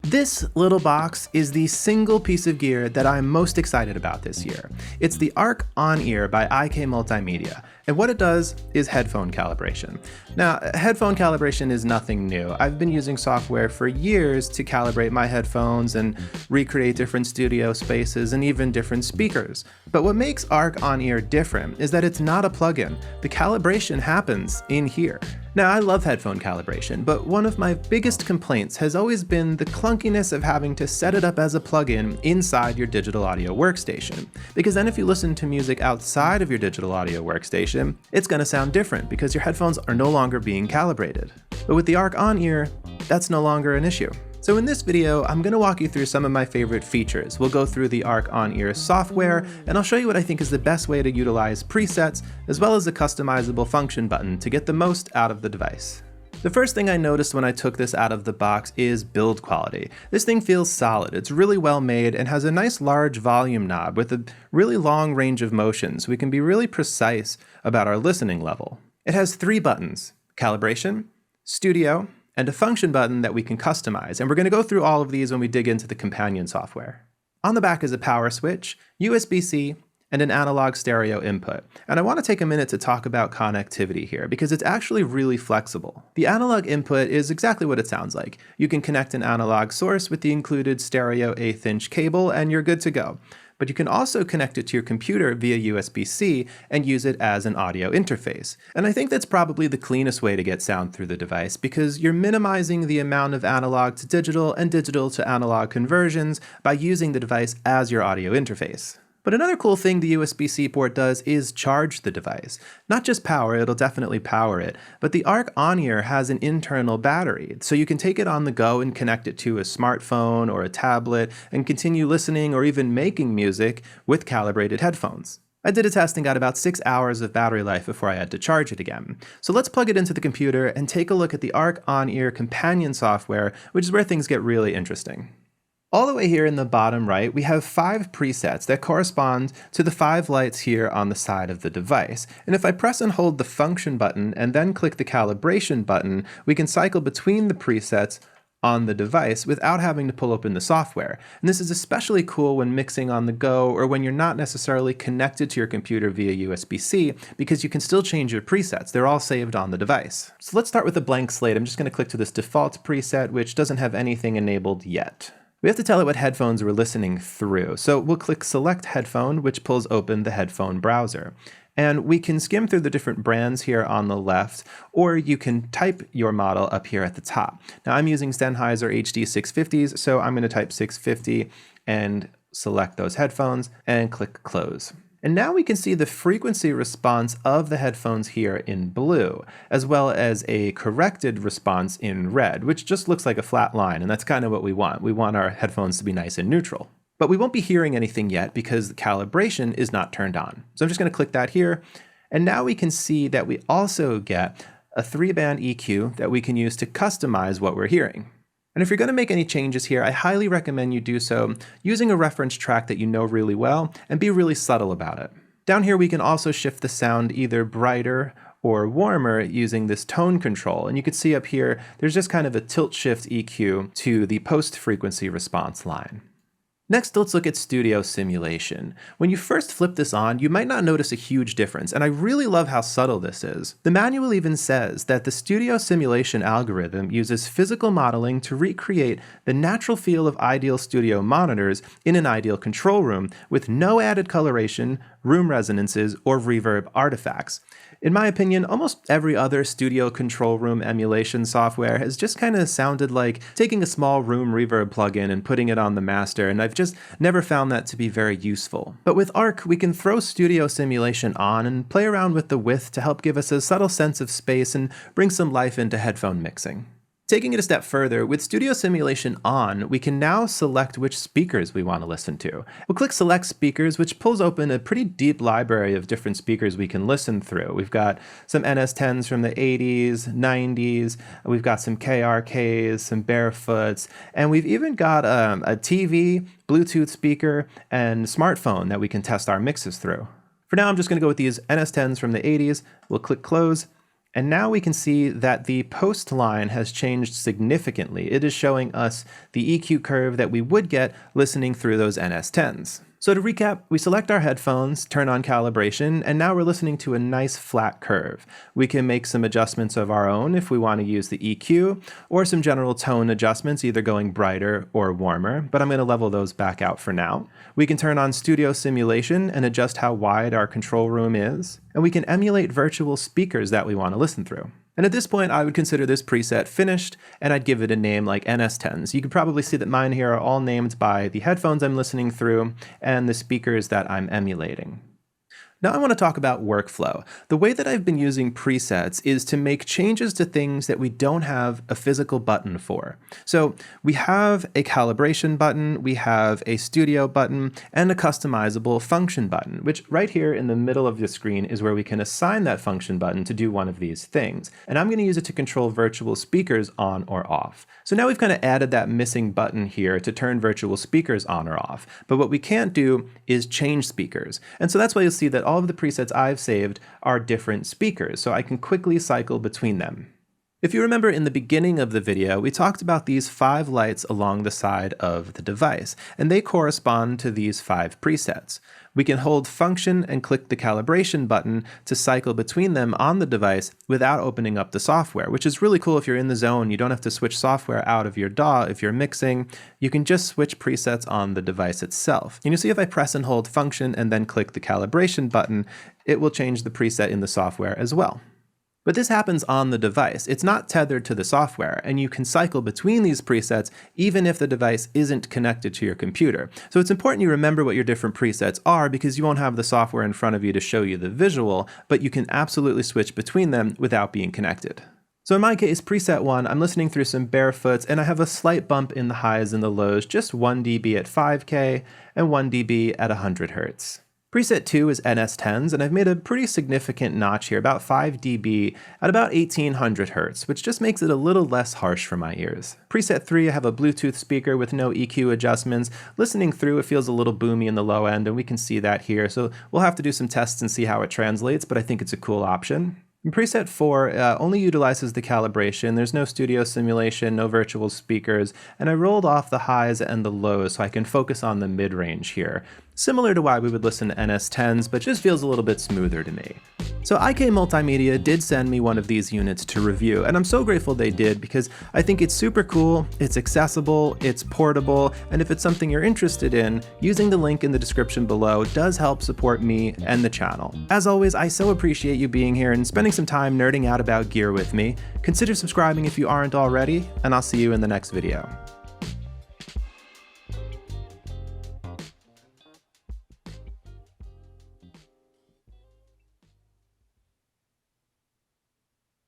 This little box is the single piece of gear that I'm most excited about this year. It's the Arc On-Ear by IK Multimedia, and what it does is headphone calibration. Now, headphone calibration is nothing new. I've been using software for years to calibrate my headphones and recreate different studio spaces and even different speakers. But what makes Arc On-Ear different is that it's not a plugin. The calibration happens in here. Now, I love headphone calibration, but one of my biggest complaints has always been the clunkiness of having to set it up as a plugin inside your digital audio workstation. Because then if you listen to music outside of your digital audio workstation, it's going to sound different because your headphones are no longer being calibrated. But with the Arc On-Ear, that's no longer an issue. So in this video, I'm going to walk you through some of my favorite features. We'll go through the Arc On-Ear software, and I'll show you what I think is the best way to utilize presets, as well as a customizable function button to get the most out of the device. The first thing I noticed when I took this out of the box is build quality. This thing feels solid, it's really well made, and has a nice large volume knob with a really long range of motion, so we can be really precise about our listening level. It has 3 buttons: calibration, studio, and a function button that we can customize, and we're going to go through all of these when we dig into the companion software. On the back is a power switch, USB-C, and an analog stereo input. And I want to take a minute to talk about connectivity here, because it's actually really flexible. The analog input is exactly what it sounds like. You can connect an analog source with the included stereo 1/8 inch cable, and you're good to go. But you can also connect it to your computer via USB-C and use it as an audio interface. And I think that's probably the cleanest way to get sound through the device, because you're minimizing the amount of analog to digital and digital to analog conversions by using the device as your audio interface. But another cool thing the USB-C port does is charge the device. Not just power, it'll definitely power it, but the Arc On-Ear has an internal battery, so you can take it on the go and connect it to a smartphone or a tablet and continue listening or even making music with calibrated headphones. I did a test and got about 6 hours of battery life before I had to charge it again. So let's plug it into the computer and take a look at the Arc On-Ear companion software, which is where things get really interesting. All the way here in the bottom right, we have 5 presets that correspond to the 5 lights here on the side of the device. And if I press and hold the function button and then click the calibration button, we can cycle between the presets on the device without having to pull open the software. And this is especially cool when mixing on the go or when you're not necessarily connected to your computer via USB-C, because you can still change your presets. They're all saved on the device. So let's start with a blank slate. I'm just going to click to this default preset, which doesn't have anything enabled yet. We have to tell it what headphones we're listening through. So we'll click Select Headphone, which pulls open the headphone browser. And we can skim through the different brands here on the left, or you can type your model up here at the top. Now I'm using Sennheiser HD 650s, so I'm going to type 650 and select those headphones and click Close. And now we can see the frequency response of the headphones here in blue, as well as a corrected response in red, which just looks like a flat line, and that's kind of what we want. We want our headphones to be nice and neutral. But we won't be hearing anything yet because the calibration is not turned on. So I'm just going to click that here, and now we can see that we also get a 3-band EQ that we can use to customize what we're hearing. And if you're going to make any changes here, I highly recommend you do so using a reference track that you know really well and be really subtle about it. Down here we can also shift the sound either brighter or warmer using this tone control. And you can see up here, there's just kind of a tilt shift EQ to the post frequency response line. Next, let's look at studio simulation. When you first flip this on, you might not notice a huge difference, and I really love how subtle this is. The manual even says that the studio simulation algorithm uses physical modeling to recreate the natural feel of ideal studio monitors in an ideal control room with no added coloration, room resonances, or reverb artifacts. In my opinion, almost every other studio control room emulation software has just kind of sounded like taking a small room reverb plugin and putting it on the master, and I've just never found that to be very useful. But with Arc, we can throw studio simulation on and play around with the width to help give us a subtle sense of space and bring some life into headphone mixing. Taking it a step further, with studio simulation on, we can now select which speakers we want to listen to. We'll click Select Speakers, which pulls open a pretty deep library of different speakers we can listen through. We've got some NS10s from the 80s, 90s, we've got some KRKs, some Barefoots, and we've even got a TV, Bluetooth speaker, and smartphone that we can test our mixes through. For now, I'm just going to go with these NS10s from the 80s. We'll click Close, And now we can see that the post line has changed significantly. It is showing us the EQ curve that we would get listening through those NS10s. So to recap, we select our headphones, turn on calibration, and now we're listening to a nice flat curve. We can make some adjustments of our own if we want to use the EQ, or some general tone adjustments, either going brighter or warmer, but I'm going to level those back out for now. We can turn on studio simulation and adjust how wide our control room is, and we can emulate virtual speakers that we want to listen through. And at this point, I would consider this preset finished, and I'd give it a name like NS10s. You can probably see that mine here are all named by the headphones I'm listening through and the speakers that I'm emulating. Now I want to talk about workflow. The way that I've been using presets is to make changes to things that we don't have a physical button for. So we have a calibration button, we have a studio button, and a customizable function button, which right here in the middle of the screen is where we can assign that function button to do one of these things. And I'm going to use it to control virtual speakers on or off. So now we've kind of added that missing button here to turn virtual speakers on or off. But what we can't do is change speakers. And so that's why you'll see that all of the presets I've saved are different speakers, so I can quickly cycle between them. If you remember in the beginning of the video, we talked about these 5 lights along the side of the device, and they correspond to these 5 presets. We can hold function and click the calibration button to cycle between them on the device without opening up the software, which is really cool if you're in the zone. You don't have to switch software out of your DAW if you're mixing. You can just switch presets on the device itself. And you see if I press and hold function and then click the calibration button, it will change the preset in the software as well. But this happens on the device. It's not tethered to the software, and you can cycle between these presets even if the device isn't connected to your computer. So it's important you remember what your different presets are because you won't have the software in front of you to show you the visual, but you can absolutely switch between them without being connected. So in my case, preset 1, I'm listening through some barefoots, and I have a slight bump in the highs and the lows, just 1 dB at 5K and 1 dB at 100 Hz. Preset 2 is NS10s, and I've made a pretty significant notch here, about 5 dB at about 1800 Hz, which just makes it a little less harsh for my ears. Preset 3, I have a Bluetooth speaker with no EQ adjustments. Listening through, it feels a little boomy in the low end, and we can see that here, so we'll have to do some tests and see how it translates, but I think it's a cool option. And preset 4 only utilizes the calibration. There's no studio simulation, no virtual speakers, and I rolled off the highs and the lows so I can focus on the mid-range here. Similar to why we would listen to NS10s, but just feels a little bit smoother to me. So IK Multimedia did send me one of these units to review, and I'm so grateful they did because I think it's super cool, it's accessible, it's portable, and if it's something you're interested in, using the link in the description below does help support me and the channel. As always, I so appreciate you being here and spending some time nerding out about gear with me. Consider subscribing if you aren't already, and I'll see you in the next video.